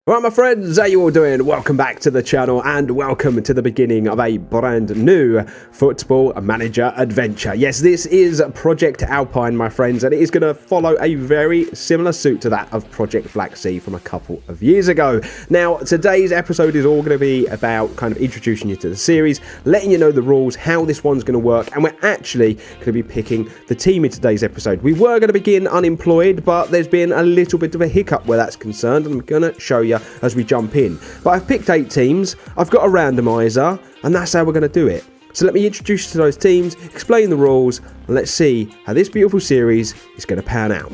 Well, my friends, how you all doing? Welcome back to the channel and welcome to the beginning of a brand new Football Manager adventure. Yes, this is Project Alpine, my friends, and it is going to follow a very similar suit to that of Project Black Sea from a couple of years ago. Now, today's episode is all going to be about kind of introducing you to the series, letting you know the rules, how this one's going to work, and we're actually going to be picking the team in today's episode. We were going to begin unemployed, but there's been a little bit of a hiccup where that's concerned, and I'm going to show you as we jump in. But I've picked 8 teams, I've got a randomizer, and that's how we're going to do it. So let me introduce you to those teams, explain the rules, and let's see how this beautiful series is going to pan out.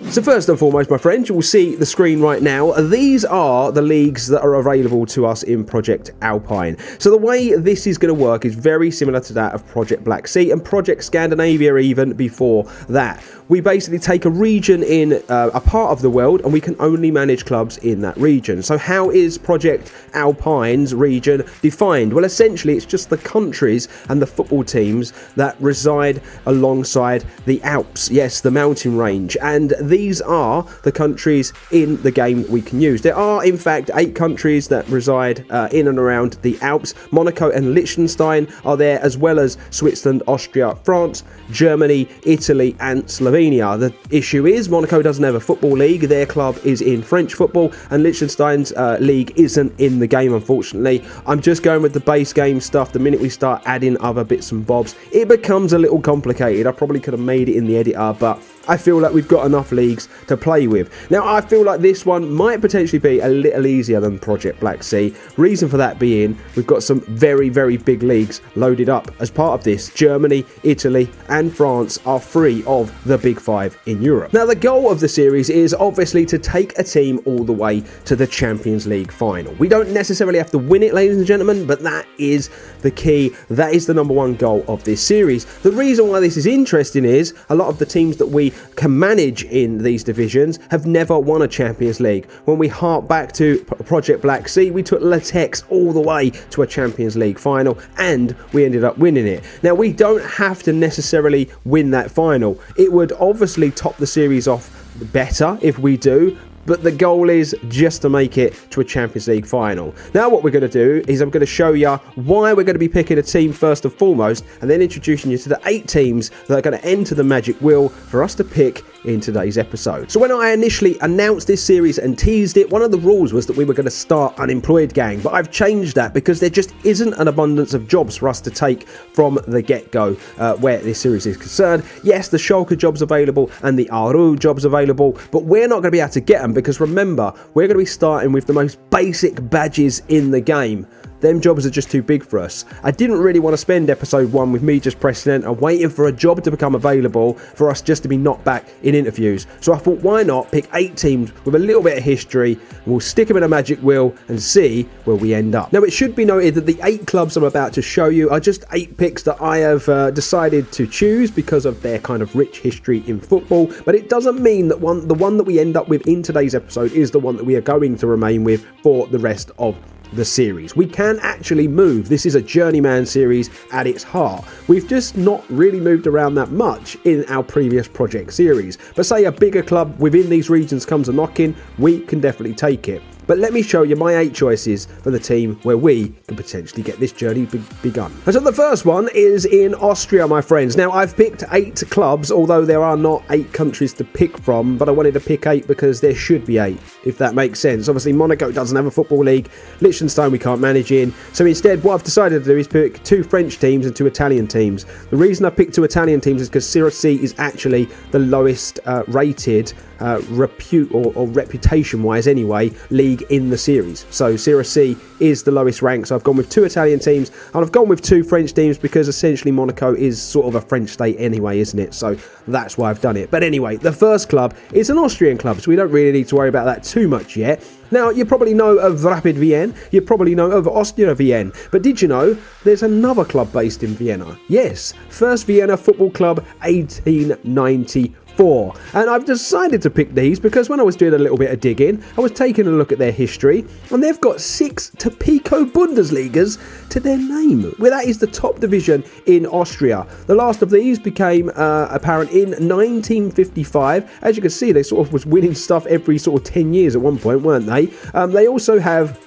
So first and foremost, my friends, you will see the screen right now. These are the leagues that are available to us in Project Alpine. So the way this is going to work is very similar to that of Project Black Sea and Project Scandinavia even before that. We basically take a region in a part of the world and we can only manage clubs in that region. So how is Project Alpine's region defined? Well, essentially it's just the countries and the football teams that reside alongside the Alps. Yes, the mountain range. And these are the countries in the game that we can use. There are, in fact, 8 countries that reside in and around the Alps. Monaco and Liechtenstein are there, as well as Switzerland, Austria, France, Germany, Italy, and Slovenia. The issue is Monaco doesn't have a football league. Their club is in French football, and Liechtenstein's league isn't in the game, unfortunately. I'm just going with the base game stuff. The minute we start adding other bits and bobs, it becomes a little complicated. I probably could have made it in the editor, but I feel like we've got enough leagues to play with. Now, I feel like this one might potentially be a little easier than Project Black Sea. Reason for that being, we've got some very, very big leagues loaded up as part of this. Germany, Italy, and France are 3 of the big 5 in Europe. Now, the goal of the series is obviously to take a team all the way to the Champions League final. We don't necessarily have to win it, ladies and gentlemen, but that is the key. That is the #1 goal of this series. The reason why this is interesting is a lot of the teams that we can manage in these divisions have never won a Champions League. When we hark back to Project Black Sea, we took Latex all the way to a Champions League final and we ended up winning it. Now, we don't have to necessarily win that final. It would obviously top the series off better if we do, but the goal is just to make it to a Champions League final. Now what we're going to do is I'm going to show you why we're going to be picking a team first and foremost, and then introducing you to the 8 teams that are going to enter the magic wheel for us to pick in today's episode. So when I initially announced this series and teased it, one of the rules was that we were going to start unemployed, gang, but I've changed that because there just isn't an abundance of jobs for us to take from the get-go where this series is concerned. Yes, the Schalke job's available and the Aru job's available, but we're not going to be able to get them because remember, we're going to be starting with the most basic badges in the game. Them jobs are just too big for us. I didn't really want to spend episode 1 with me just pressing enter and waiting for a job to become available for us just to be knocked back in interviews. So I thought, why not pick 8 teams with a little bit of history, and we'll stick them in a magic wheel and see where we end up. Now, it should be noted that the 8 clubs I'm about to show you are just 8 picks that I have decided to choose because of their kind of rich history in football, but it doesn't mean that the one that we end up with in today's episode is the one that we are going to remain with for the rest of the series. We can actually move. This is a journeyman series at its heart. We've just not really moved around that much in our previous project series, but say a bigger club within these regions comes a knock-in, we can definitely take it. But let me show you my 8 choices for the team where we can potentially get this journey begun. And so the first one is in Austria, my friends. Now, I've picked 8 clubs, although there are not 8 countries to pick from, but I wanted to pick 8 because there should be 8, if that makes sense. Obviously, Monaco doesn't have a football league. Liechtenstein we can't manage in. So instead, what I've decided to do is pick 2 French teams and 2 Italian teams. The reason I picked 2 Italian teams is because Serie C is actually the lowest rated reputation-wise anyway, league in the series. So Serie C is the lowest rank. So I've gone with 2 Italian teams and I've gone with 2 French teams because essentially Monaco is sort of a French state anyway, isn't it? So that's why I've done it. But anyway, the first club is an Austrian club, so we don't really need to worry about that too much yet. Now, you probably know of Rapid Vienna, you probably know of Austria Vienna, but did you know there's another club based in Vienna? Yes, First Vienna Football Club 1894. 4. And I've decided to pick these because when I was doing a little bit of digging, I was taking a look at their history, and they've got 6 Tipico Bundesligas to their name, where that is the top division in Austria. The last of these became apparent in 1955. As you can see, they sort of was winning stuff every sort of 10 years at one point, weren't they? They also have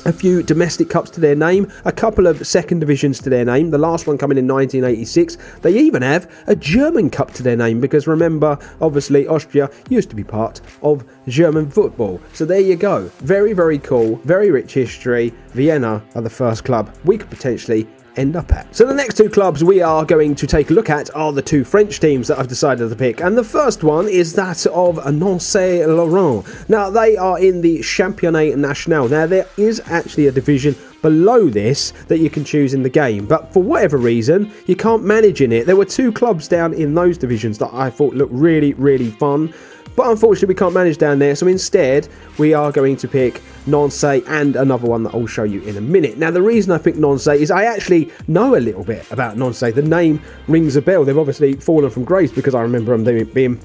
a few domestic cups to their name, a couple of second divisions to their name, the last one coming in 1986. They even have a German cup to their name because remember, obviously, Austria used to be part of German football. So there you go. Very, very cool, very rich history. Vienna are the first club we could potentially end up at. So the next 2 clubs we are going to take a look at are the 2 French teams that I've decided to pick, and the first one is that of Nancy-Lorraine. Now they are in the Championnat National. Now there is actually a division below this that you can choose in the game, but for whatever reason you can't manage in it. There were 2 clubs down in those divisions that I thought looked really, really fun, but unfortunately we can't manage down there, so instead we are going to pick Nancy and another one that I'll show you in a minute. Now the reason I picked Nancy is I actually know a little bit about Nancy. The name rings a bell. They've obviously fallen from grace because I remember them being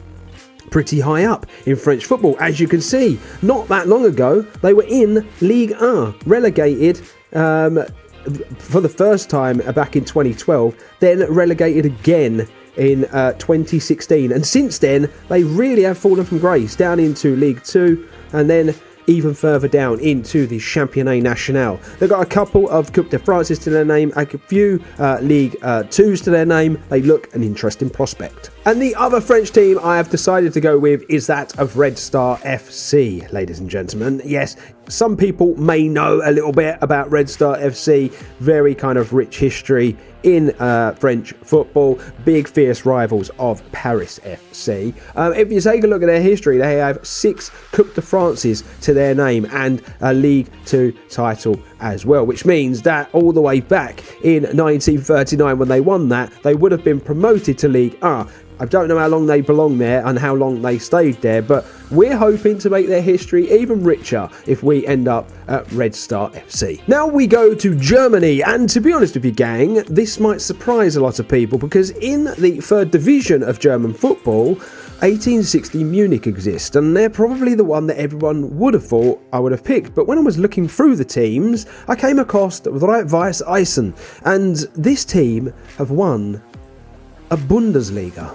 pretty high up in French football. As you can see, not that long ago they were in Ligue 1, relegated for the first time back in 2012, then relegated again in 2016, and since then they really have fallen from grace down into League 2 and then even further down into the Championnat National. They've got a couple of Coupe de France to their name, a few League 2s to their name. They look an interesting prospect. And the other French team I have decided to go with is that of Red Star FC, ladies and gentlemen. Yes, some people may know a little bit about Red Star FC, very kind of rich history in French football, big fierce rivals of Paris FC. If you take a look at their history, they have 6 Coupe de France's to their name and a League 2 title as well, which means that all the way back in 1939 when they won that, they would have been promoted to League 1. I don't know how long they belong there and how long they stayed there, but we're hoping to make their history even richer if we end up at Red Star FC. Now we go to Germany, and to be honest with you gang, this might surprise a lot of people because in the 3rd division of German football, 1860 Munich exists, and they're probably the one that everyone would have thought I would have picked. But when I was looking through the teams, I came across Rot-Weiss Essen, and this team have won a Bundesliga.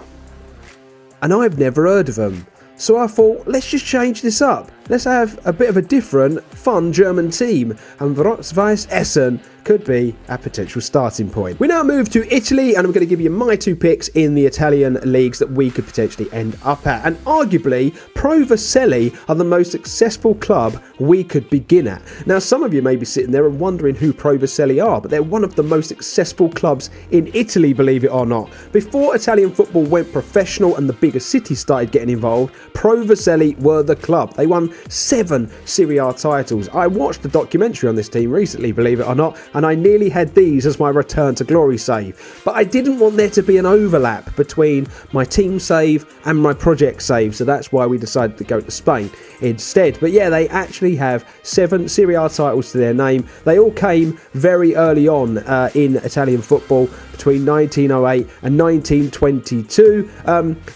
And I've never heard of them. So I thought, let's just change this up. Let's have a bit of a different, fun German team. And Rot-Weiss Essen could be a potential starting point. We now move to Italy, and I'm going to give you my 2 picks in the Italian leagues that we could potentially end up at. And arguably, Pro Vercelli are the most successful club we could begin at. Now, some of you may be sitting there and wondering who Pro Vercelli are, but they're one of the most successful clubs in Italy, believe it or not. Before Italian football went professional and the bigger cities started getting involved, Pro Vercelli were the club. They won 7 Serie A titles. I watched a documentary on this team recently, believe it or not, and I nearly had these as my return to glory save. But I didn't want there to be an overlap between my team save and my project save, so that's why we decided to go to Spain instead. But yeah, they actually have 7 Serie A titles to their name. They all came very early on in Italian football, between 1908 and 1922.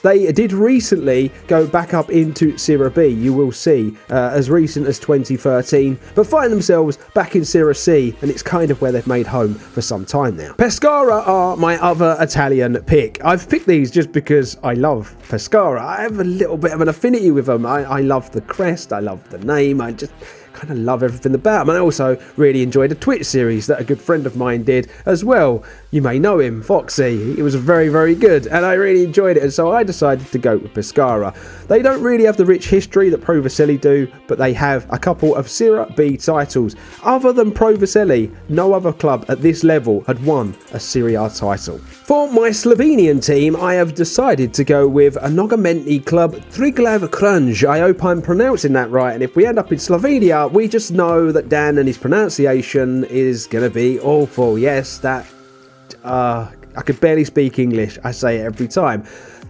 They did recently go back up into Serie B, you will see, as recent as 2013, but find themselves back in Serie C, and it's kind of where they've made home for some time now. Pescara are my other Italian pick. I've picked these just because I love Pescara. I have a little bit of an affinity with them. I love the crest, I love the name, I just kind of love everything about them. And I also really enjoyed a Twitch series that a good friend of mine did as well. You may know him, Foxy. It was very, very good, and I really enjoyed it, and so I decided to go with Pescara. They don't really have the rich history that Pro Vercelli do, but they have a couple of Serie B titles. Other than Pro Vercelli, no other club at this level had won a Serie A title. For my Slovenian team, I have decided to go with a Nogometni club Triglav Kranj. I hope I'm pronouncing that right, and if we end up in Slovenia, we just know that Dan and his pronunciation is going to be awful. Yes, that... I could barely speak English. I say it every time.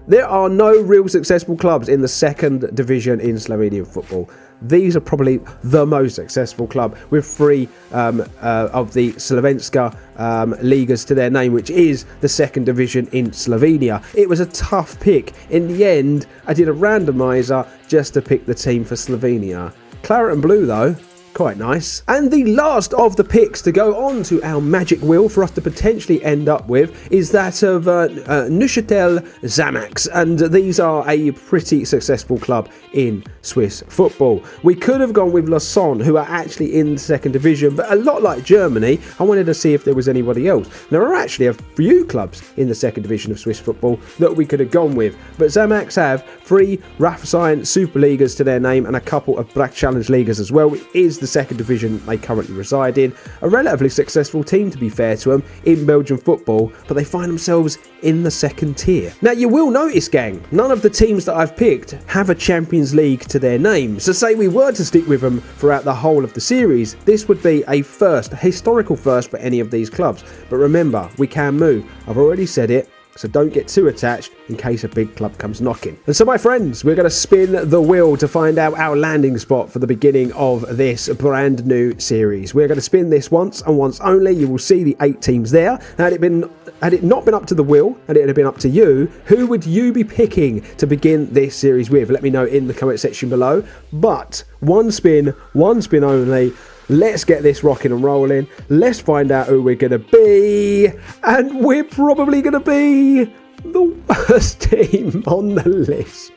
There are no real successful clubs in the 2nd division in Slovenian football. these are probably the most successful club with 3 of the Slovenska Ligas to their name, which is the second division in Slovenia. It was a tough pick. In the end, I did a randomizer just to pick the team for Slovenia. Claret and blue though, quite nice. And the last of the picks to go on to our magic wheel for us to potentially end up with is that of Neuchâtel Xamax, and these are a pretty successful club in Swiss football. We could have gone with Lausanne, who are actually in the second division, but a lot like Germany, I wanted to see if there was anybody else. There are actually a few clubs in the second division of Swiss football that we could have gone with, but Xamax have 3 Raiffeisen Superligas to their name and a couple of Black Challenge Ligas as well, which is the second division they currently reside in. A relatively successful team, to be fair to them, in Belgian football, but they find themselves in the second tier. Now you will notice, gang, none of the teams that I've picked have a Champions League to their name, so say we were to stick with them throughout the whole of the series, this would be a first, a historical first for any of these clubs. But remember, we can move. I've already said it, so don't get too attached in case a big club comes knocking. And so my friends, we're going to spin the wheel to find out our landing spot for the beginning of this brand new series. We're going to spin this once and once only. You will see the 8 teams there. Now, had it not been up to the wheel, and it had been up to you, who would you be picking to begin this series with? Let me know in the comment section below. But one spin only. Let's get this rocking and rolling. Let's find out who we're going to be. And we're probably going to be the worst team on the list.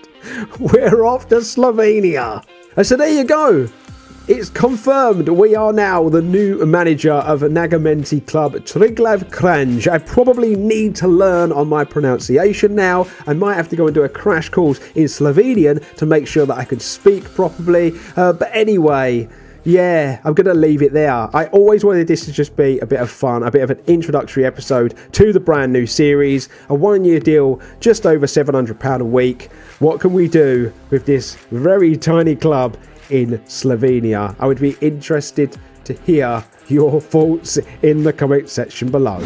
We're off to Slovenia. And so there you go. It's confirmed we are now the new manager of Nagamenti club Triglav Kranj. I probably need to learn on my pronunciation now. I might have to go and do a crash course in Slovenian to make sure that I can speak properly. But anyway, yeah, I'm going to leave it there. I always wanted this to just be a bit of fun, a bit of an introductory episode to the brand new series. A 1-year deal, just over £700 a week. What can we do with this very tiny club in Slovenia? I would be interested to hear your thoughts in the comment section below.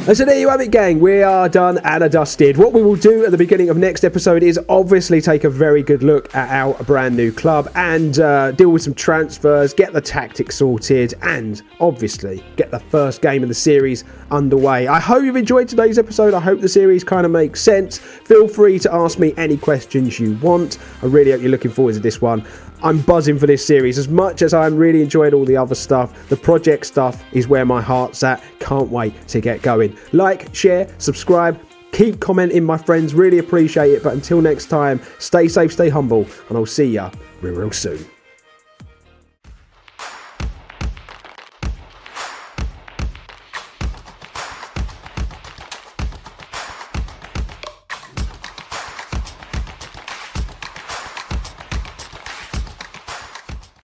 And so there you have it, gang. We are done and dusted. What we will do at the beginning of next episode is obviously take a very good look at our brand new club and deal with some transfers, get the tactics sorted, and obviously get the first game of the series underway. I hope you've enjoyed today's episode. I hope the series kind of makes sense. Feel free to ask me any questions you want. I really hope you're looking forward to this one. I'm buzzing for this series. As much as I'm really enjoying all the other stuff, the project stuff is where my heart's at. Can't wait to get going. Like, share, subscribe, keep commenting, my friends. Really appreciate it. But until next time, stay safe, stay humble, and I'll see ya real soon.